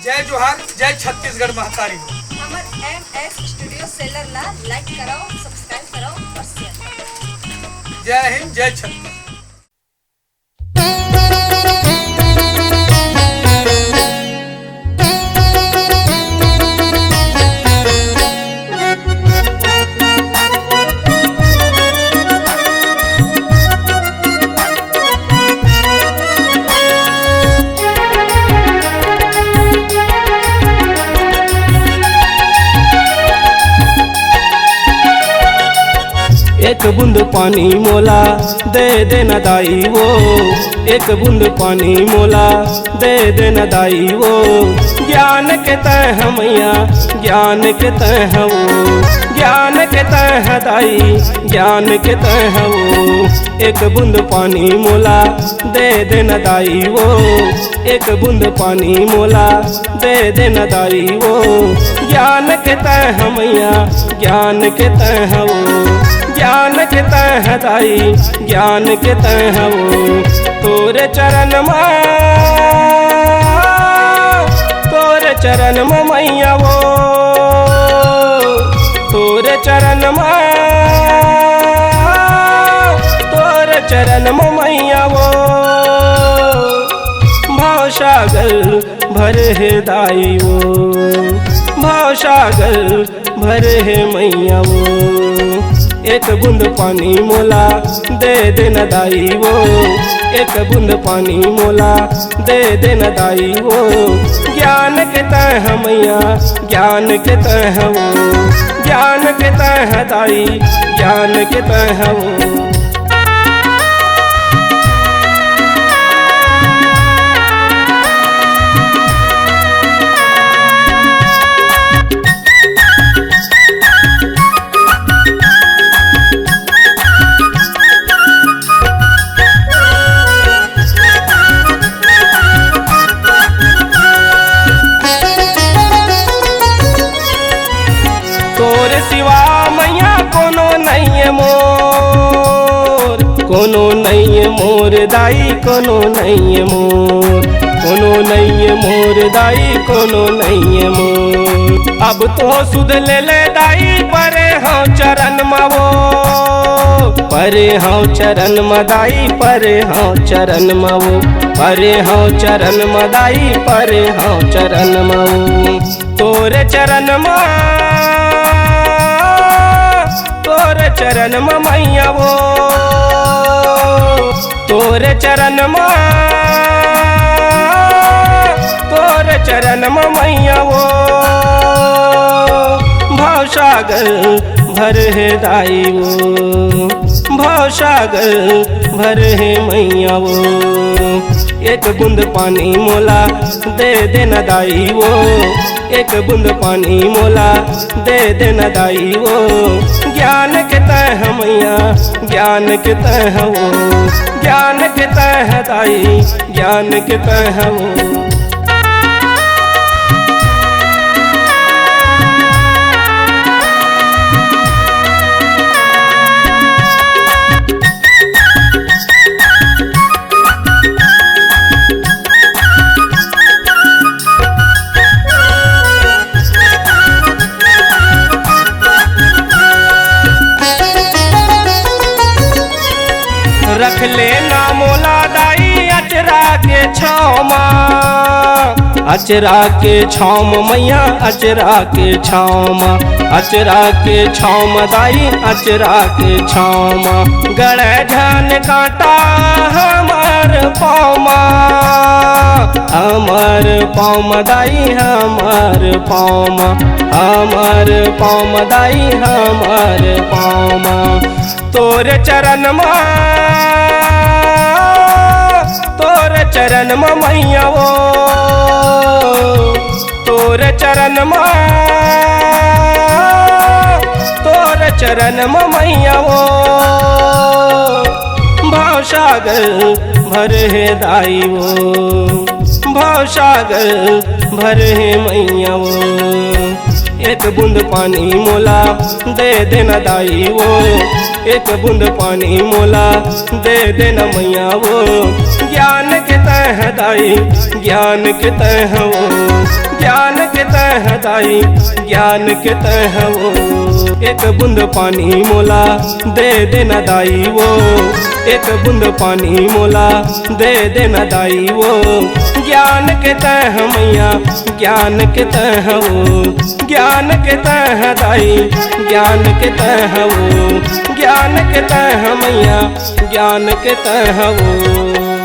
जय जोहार, जय छत्तीसगढ़ महतारी। हमर MS स्टूडियो सेलर ला लाइक कराओ, सब्सक्राइब कराओ और शेयर कराओ। जय हिंद, जय छत्तीसगढ़। एक बूंद पानी मोला दे देना दाई वो, एक बूंद पानी मोला दे देना दाई वो। ज्ञान के तह मैया, ज्ञान के तह वो, ज्ञान के तह दाई, ज्ञान के तह वो। एक बूंद पानी मोला दे देना दाई वो, एक बूंद पानी मोला दे देना दाई वो। ज्ञान के तह मैया, ज्ञान के तह वो, ज्ञान के तह दाई, ज्ञान के तह वो। तोरे चरण में, तोरे चरण में मैया वो, तोरे चरण में, तोरे चरण में मैया वो। भावसागर भरे है दाई वो, भावसागर भरे है मैया वो। एक बूंद पानी मोला दे देना दाई वो, एक बूंद पानी मोला दे देना दाई वो। ज्ञान के तह मैया, ज्ञान के तह वो, ज्ञान के तह दाई, ज्ञान के तह वो। तोरे सिवा मैया कोनो नहीं है मोर, कोनो नहीं है मोर दाई, कोनो नहीं है मोर, कोनो नहीं है मोर दाई, कोनो नहीं है मोर। अब तो सुध ले ले दाई, परे हाँ चरण मवो, परे हाँ चरण मदाई, परे हाँ चरण मवो, परे हाँ चरण मदाई, परे हाँ चरण मवो। तोरे चरण मा, तोरे चरण में मैया वो, तोरे चरण में, तोरे चरण में मैया वो। भावसागर भर है दाई वो, भावसागर भर है मैया वो। एक बूंद पानी मोला दे देना दाई वो, एक बूंद पानी मोला दे देना दाई वो। ज्ञान के तह मैया, ज्ञान के तह वो, ज्ञान के तह दाई, ज्ञान के तह वो। रख लेना मोला दाई अचरा के छाँव माँ, अचरा के छाँव मैया, अचरा के छाँव माँ, अचरा के छाँव दाई, अचरा के छाँव माँ। गड़े झन कांटा हमार पाँव माँ, हमार पाँव दाई, हमार पाँव माँ, हमार पाँव दाई, हमार पाँव माँ। तोरे चरण माँ, तोरे चरण में मैया वो, तोरे चरण में, तोरे चरण में मैया वो। भावसागर भर है दाई वो, भावसागर भर है मैया वो। एक बूंद पानी मोला दे देना दाई वो, एक बूंद पानी मोला दे देना मैया वो। ज्ञान के तह दाई, ज्ञान के तह वो, ज्ञान के तह दाई ज्ञान के तह वो एक बूंद पानी मोला दे देना दाई वो एक बूंद पानी मोला दे देना दाई वो ज्ञान के तह मैया ज्ञान के तह वो ज्ञान के तह दाई ज्ञान के तह वो ज्ञान के तह मैया ज्ञान के तह वो।